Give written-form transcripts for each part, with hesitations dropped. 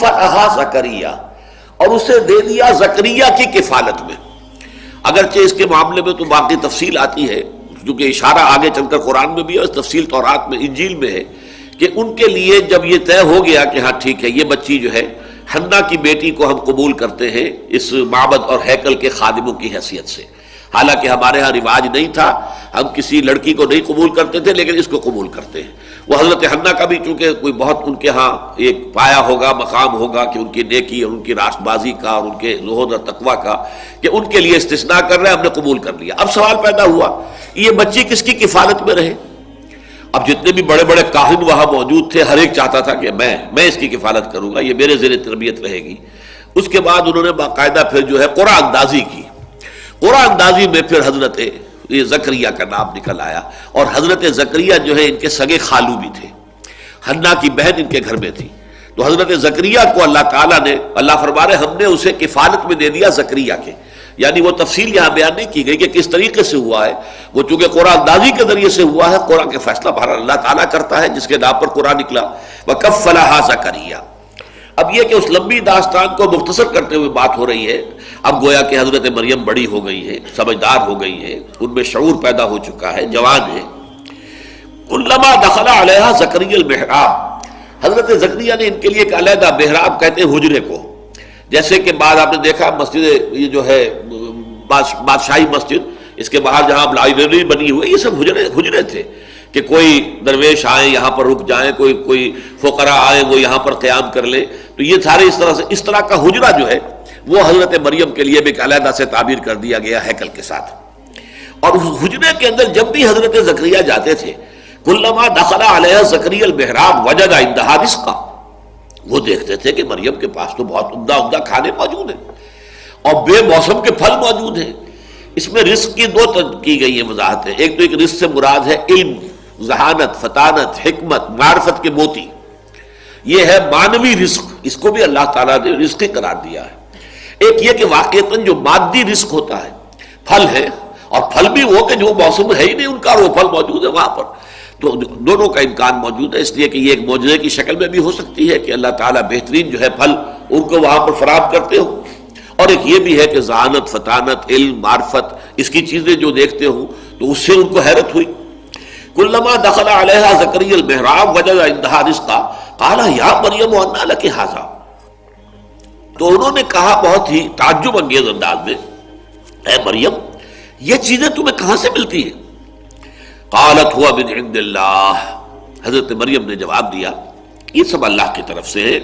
فکفلھا زکریا، اور اسے دے دیا زکریا کی کفالت میں۔ اگرچہ اس کے معاملے میں تو باقی تفصیل آتی ہے، کیونکہ اشارہ آگے چل کر قرآن میں بھی ہے، تفصیل تورات میں انجیل میں ہے، کہ ان کے لیے جب یہ طے ہو گیا کہ ہاں ٹھیک ہے یہ بچی جو ہے حنا کی بیٹی کو ہم قبول کرتے ہیں اس معبد اور ہیکل کے خادموں کی حیثیت سے، حالانکہ ہمارے ہاں رواج نہیں تھا، ہم کسی لڑکی کو نہیں قبول کرتے تھے لیکن اس کو قبول کرتے ہیں۔ وہ حضرت حنا کا بھی چونکہ کوئی بہت ان کے ہاں ایک پایا ہوگا، مقام ہوگا کہ ان کی نیکی اور ان کی راست بازی کا اور ان کے زہد اور تقویٰ کا، کہ ان کے لیے استثناء کر رہے ہیں، ہم نے قبول کر لیا۔ اب سوال پیدا ہوا یہ بچی کس کی کفالت میں رہے؟ اب جتنے بھی بڑے بڑے کاہن وہاں موجود تھے، ہر ایک چاہتا تھا کہ میں اس کی کفالت کروں گا، یہ میرے زیر تربیت رہے گی۔ اس کے بعد انہوں نے باقاعدہ پھر جو ہے قرآن اندازی کی، قرآن اندازی میں پھر حضرت یہ زکریہ کا نام نکل آیا، اور حضرت زکریہ جو ہے ان کے سگے خالو بھی تھے، حنا کی بہن ان کے گھر میں تھی، تو حضرت زکریہ کو اللہ تعالیٰ نے، اللہ فرما رہے ہم نے اسے کفالت میں دے دیا زکریہ کے، یعنی وہ تفصیل یہاں بیان نہیں کی گئی کہ کس طریقے سے ہوا ہے، وہ چونکہ قرآن اندازی کے ذریعے سے ہوا ہے، قرآن کے فیصلہ بہرحال اللہ تعالیٰ کرتا ہے جس کے نام پر قرآن نکلا۔ وَكَفَّلَهَا زَكَرِيَّا۔ اب یہ کہ اس لمبی داستان کو مختصر کرتے ہوئے بات ہو رہی ہے، اب گویا کہ حضرت مریم بڑی ہو گئی ہے، سمجھدار ہو گئی ہے، ان میں شعور پیدا ہو چکا ہے، جوان ہے۔ کلما دخل علیہا زکریا المحراب، حضرت زکریا نے ان کے لیے ایک علیحدہ محراب کہتے ہیں حجرے کو، جیسے کہ بعد آپ نے دیکھا مسجد یہ جو ہے بادشاہی مسجد، اس کے باہر جہاں لائبریری بنی ہوئی، یہ سب حجرے تھے کہ کوئی درویش آئیں یہاں پر رک جائیں، کوئی فقراء آئیں وہ یہاں پر قیام کر لیں، تو یہ سارے اس طرح کا حجرہ جو ہے وہ حضرت مریم کے لیے بھی ایک علیحدہ سے تعبیر کر دیا گیا ہیکل کے ساتھ۔ اور اس حجرے کے اندر جب بھی حضرت زکریا جاتے تھے، کلما دخل علیہ زکریا المحراب وجد عندہا رزقا، وہ دیکھتے تھے کہ مریم کے پاس تو بہت عمدہ کھانے موجود ہیں اور بے موسم کے پھل موجود ہیں۔ اس میں رزق کی دو کی گئی ہیں وضاحتیں، ایک تو ایک رزق سے مراد ہے علم، ذہانت، فطانت، حکمت، معرفت کے موتی، یہ ہے معنوی رزق، اس کو بھی اللہ تعالیٰ نے رزق قرار دیا ہے۔ ایک یہ کہ واقعتاً جو مادی رزق ہوتا ہے، پھل ہے، اور پھل بھی وہ کہ جو موسم ہے ہی نہیں ان کا، وہ پھل موجود ہے وہاں پر، تو دونوں کا امکان موجود ہے، اس لیے کہ یہ ایک معجزے کی شکل میں بھی ہو سکتی ہے کہ اللہ تعالیٰ بہترین جو ہے پھل ان کو وہاں پر فراہم کرتے ہو، اور ایک یہ بھی ہے کہ ذہانت، فطانت، علم، معرفت، اس کی چیزیں جو دیکھتے ہوں تو اس سے ان کو حیرت ہوئی۔ کلما دخل علیہا زکریا المحراب وجد عندہا رزقا قال یا مریم انا لک ھذا، تو انہوں نے کہا بہت ہی تعجب انگیز انداز میں، اے مریم یہ چیزیں تمہیں کہاں سے ملتی ہیں؟ قالت هو من عند اللہ، حضرت مریم نے جواب دیا یہ سب اللہ کی طرف سے ہے،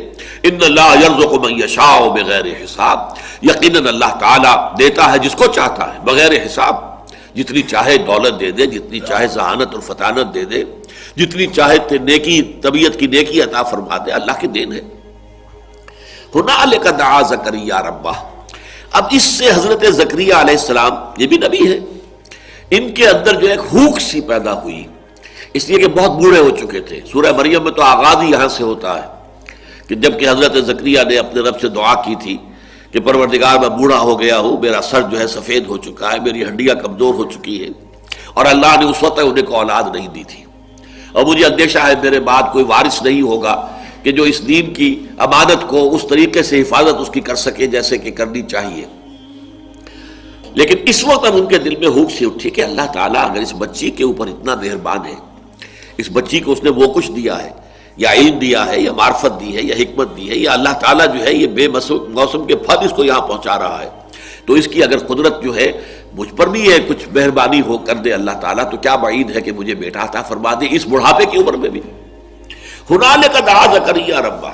ان اللہ یرزق من یشاء بغیر حساب، یقیناً اللہ تعالیٰ دیتا ہے جس کو چاہتا ہے بغیر حساب، جتنی چاہے دولت دے دے، جتنی چاہے ذہانت اور فطانت دے دے، جتنی چاہے نیکی، طبیعت کی نیکی عطا فرما دے، اللہ کی دین ہے۔ ہنالک دعا زکریا ربہ، اب اس سے حضرت زکریا علیہ السلام، یہ بھی نبی ہے، ان کے اندر جو ایک ہوک سی پیدا ہوئی، اس لیے کہ بہت بوڑھے ہو چکے تھے۔ سورہ مریم میں تو آغاز ہی یہاں سے ہوتا ہے کہ جب کہ حضرت زکریا نے اپنے رب سے دعا کی تھی کہ پروردگار میں بوڑھا ہو گیا ہوں، میرا سر جو ہے سفید ہو چکا ہے، میری ہڈیاں کمزور ہو چکی ہیں، اور اللہ نے اس وقت انہیں کو اولاد نہیں دی تھی، اور مجھے اندیشہ ہے میرے بعد کوئی وارث نہیں ہوگا کہ جو اس دین کی امانت کو اس طریقے سے حفاظت اس کی کر سکے جیسے کہ کرنی چاہیے۔ لیکن اس وقت اب ان کے دل میں ہوک سی اٹھی کہ اللہ تعالیٰ اگر اس بچی کے اوپر اتنا مہربان ہے، اس بچی کو اس نے وہ کچھ دیا ہے، یا علم دیا ہے، یا معرفت دی ہے، یا حکمت دی ہے، یا اللہ تعالیٰ جو ہے یہ بے موسم کے پھل اس کو یہاں پہنچا رہا ہے، تو اس کی اگر قدرت جو ہے مجھ پر بھی ہے کچھ مہربانی ہو کر دے اللہ تعالیٰ، تو کیا بعید ہے کہ مجھے بیٹا عطا فرما دے اس بڑھاپے کی عمر میں بھی۔ ہنالک دعا زکریا ربہ،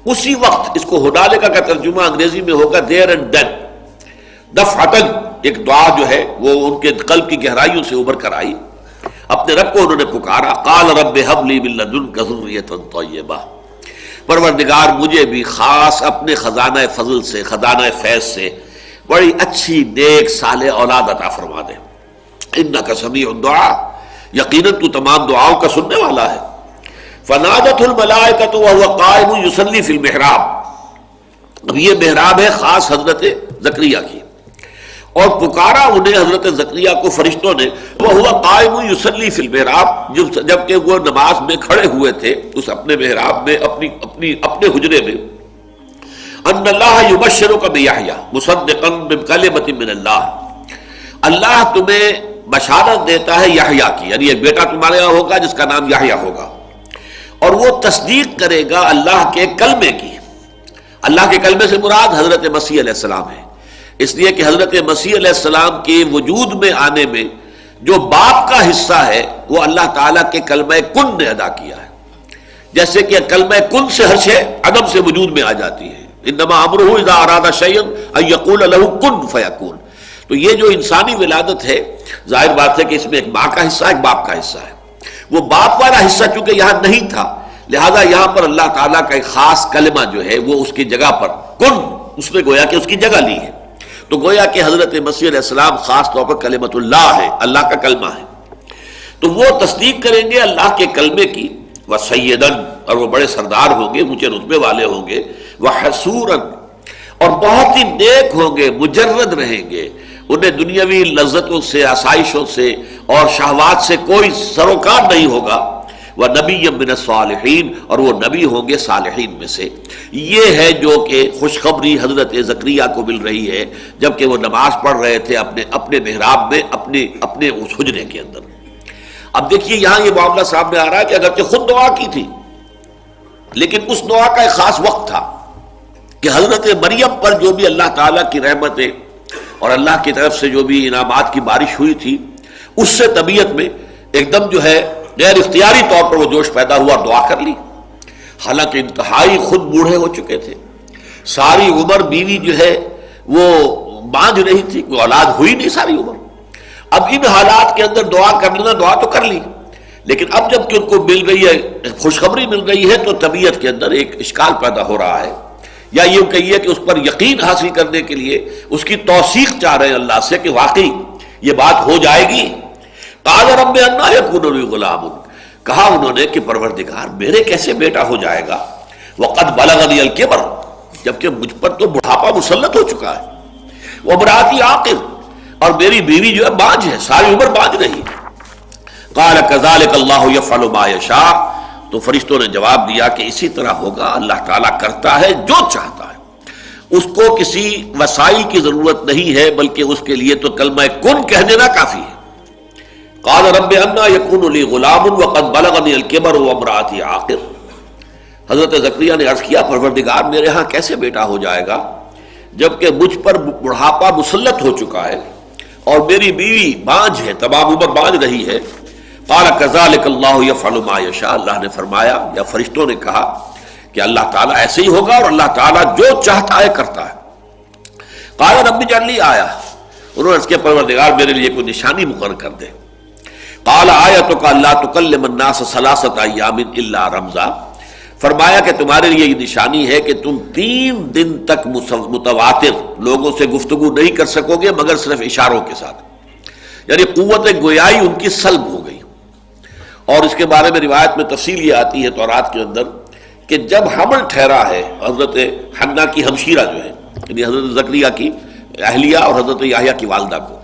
اسی وقت، اس کو ہنالک کا ترجمہ انگریزی میں ہوگا دیر اینڈ دین، دفعتاً ایک دعا جو ہے وہ ان کے قلب کی گہرائیوں سے ابھر کر آئی، اپنے رب کو انہوں نے پکارا، قال رب ھب لی من لدنک ذریۃ طیبہ، پروردگار مجھے بھی خاص اپنے خزانہ فضل سے، خزانہ فیض سے بڑی اچھی نیک صالح اولاد عطا فرما دے، انک سمیع الدعاء، یقیناً تو تمام دعاؤں کا سننے والا ہے۔ فنادت الملائکۃ وهو قائم یصلی فی المحراب، اب یہ محراب ہے خاص حضرت زکریا کی، اور پکارا انہیں حضرت زکریا کو فرشتوں نے، وهو قائم یصلی فی المحراب، جبکہ وہ نماز میں کھڑے ہوئے تھے اس اپنے محراب میں، اپنے حجرے میں، ان اللہ یبشرک بیحییٰ مصدقا بکلمۃ من اللہ، اللہ تمہیں بشارت دیتا ہے یحییٰ کی، یعنی ایک بیٹا تمہارے یہاں ہوگا جس کا نام یحییٰ ہوگا، اور وہ تصدیق کرے گا اللہ کے کلمے کی۔ اللہ کے کلمے سے مراد حضرت مسیح علیہ السلام ہے، اس لیے کہ حضرت مسیح علیہ السلام کے وجود میں آنے میں جو باپ کا حصہ ہے وہ اللہ تعالیٰ کے کلمہ کن نے ادا کیا ہے، جیسے کہ کلمہ کن سے ہر شے عدم سے وجود میں آ جاتی ہے، انما امرہ اذا اراد شیئا ان یقول له کن فیکون۔ تو یہ جو انسانی ولادت ہے، ظاہر بات ہے کہ اس میں ایک ماں کا حصہ ایک باپ کا حصہ ہے، وہ باپ والا حصہ چونکہ یہاں نہیں تھا لہذا یہاں پر اللہ تعالیٰ کا ایک خاص کلمہ جو ہے وہ اس کی جگہ پر کن، اس نے گویا کہ اس کی جگہ لی ہے، تو گویا کہ حضرت مسیح علیہ السلام خاص طور پر کلمۃ اللہ ہے، اللہ کا کلمہ ہے، تو وہ تصدیق کریں گے اللہ کے کلمے کی، وسیدن، اور وہ بڑے سردار ہوں گے، اونچے رتبے والے ہوں گے، وحسورن، اور بہت ہی نیک ہوں گے، مجرد رہیں گے، انہیں دنیاوی لذتوں سے، آسائشوں سے اور شہوات سے کوئی سروکار نہیں ہوگا، وَنَبِيًّا مِّنَ الصَّالِحِينَ، اور وہ نبی ہوں گے صالحین میں سے۔ یہ ہے جو کہ خوشخبری حضرت زکریا کو مل رہی ہے جبکہ وہ نماز پڑھ رہے تھے اپنے محراب میں، اپنے اس حجرے کے اندر۔ اب دیکھیے یہاں یہ معاملہ سامنے آ رہا ہے کہ اگرچہ خود دعا کی تھی لیکن اس دعا کا ایک خاص وقت تھا کہ حضرت مریم پر جو بھی اللہ تعالیٰ کی رحمتیں اور اللہ کی طرف سے جو بھی انعامات کی بارش ہوئی تھی اس سے طبیعت میں ایک دم جو ہے غیر اختیاری طور پر وہ جوش پیدا ہوا اور دعا کر لی، حالانکہ انتہائی خود بوڑھے ہو چکے تھے، ساری عمر بیوی جو ہے وہ بانجھ رہی تھی، کوئی اولاد ہوئی نہیں ساری عمر۔ اب ان حالات کے اندر دعا کر لینا، دعا تو کر لی لیکن اب جب کہ ان کو مل رہی ہے خوشخبری مل رہی ہے تو طبیعت کے اندر ایک اشکال پیدا ہو رہا ہے، یا یہ کہیے کہ اس پر یقین حاصل کرنے کے لیے اس کی توثیق چاہ رہے ہیں اللہ سے کہ واقعی یہ بات ہو جائے گی۔ قال رب انا یکون لی غلام، کہا انہوں نے کہ پروردگار میرے کیسے بیٹا ہو جائے گا، وقد بلغنی الکبر، جبکہ مجھ پر تو بڑھاپا مسلط ہو چکا ہے، وامراتی عاقر، اور میری بیوی جو ہے بانجھ ہے، ساری عمر بانجھ رہی۔ قال کذلک اللہ یفعل ما یشاء، تو فرشتوں نے جواب دیا کہ اسی طرح ہوگا، اللہ تعالیٰ کرتا ہے جو چاہتا ہے، اس کو کسی وسائل کی ضرورت نہیں ہے بلکہ اس کے لیے تو کلمہ کن کہہ دینا کافی ہے۔ قال رب انا یکون لی غلام وقد بلغنی الکبر وامراتی عاقر، حضرت زکریا نے عرض کیا پروردگار میرے ہاں کیسے بیٹا ہو جائے گا جبکہ مجھ پر بڑھاپا مسلط ہو چکا ہے اور میری بیوی بانجھ ہے، تمام عمر بانجھ رہی ہے۔ قال کذلک اللہ یفعل ما یشاء، اللہ نے فرمایا یا فرشتوں نے کہا کہ اللہ تعالیٰ ایسے ہی ہوگا اور اللہ تعالیٰ جو چاہتا ہے کرتا ہے۔ قال رب اجعل لی آیہ، انہوں نے اس کے پروردگار میرے لیے کوئی نشانی مقرر کر دے۔ قال آیتک الا تکلم الناس ثلاثۃ ایام الا رمزا، فرمایا کہ تمہارے لیے یہ نشانی ہے کہ تم 3 دن تک متواتر لوگوں سے گفتگو نہیں کر سکو گے مگر صرف اشاروں کے ساتھ، یعنی قوت گویائی ان کی سلب ہو گئی۔ اور اس کے بارے میں روایت میں تفصیل یہ آتی ہے تورات کے اندر کہ جب حمل ٹھہرا ہے حضرت حنا کی ہمشیرہ جو ہے، یعنی حضرت زکریا کی اہلیہ اور حضرت یحییٰ کی والدہ کو،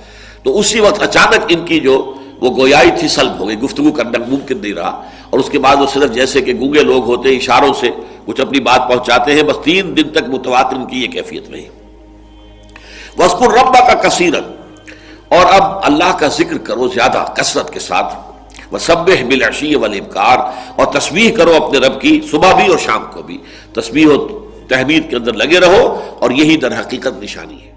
تو اسی وقت اچانک ان کی جو وہ گویائی تھی سلب ہو گئی، گفتگو کرنا ممکن نہیں رہا، اور اس کے بعد وہ صرف جیسے کہ گونگے لوگ ہوتے ہیں اشاروں سے کچھ اپنی بات پہنچاتے ہیں، بس 3 دن تک متواتر ان کی یہ کیفیت رہی۔ وَاذْكُرْ رَبَّكَ كَثِيرًا، اور اب اللہ کا ذکر کرو زیادہ کثرت کے ساتھ، وَسَبِّحْ بِالْعَشِيِّ وَالْإِبْكَارِ، اور تسبیح کرو اپنے رب کی صبح بھی اور شام کو بھی، تسبیح و تحمید کے اندر لگے رہو، اور یہی در حقیقت نشانی ہے۔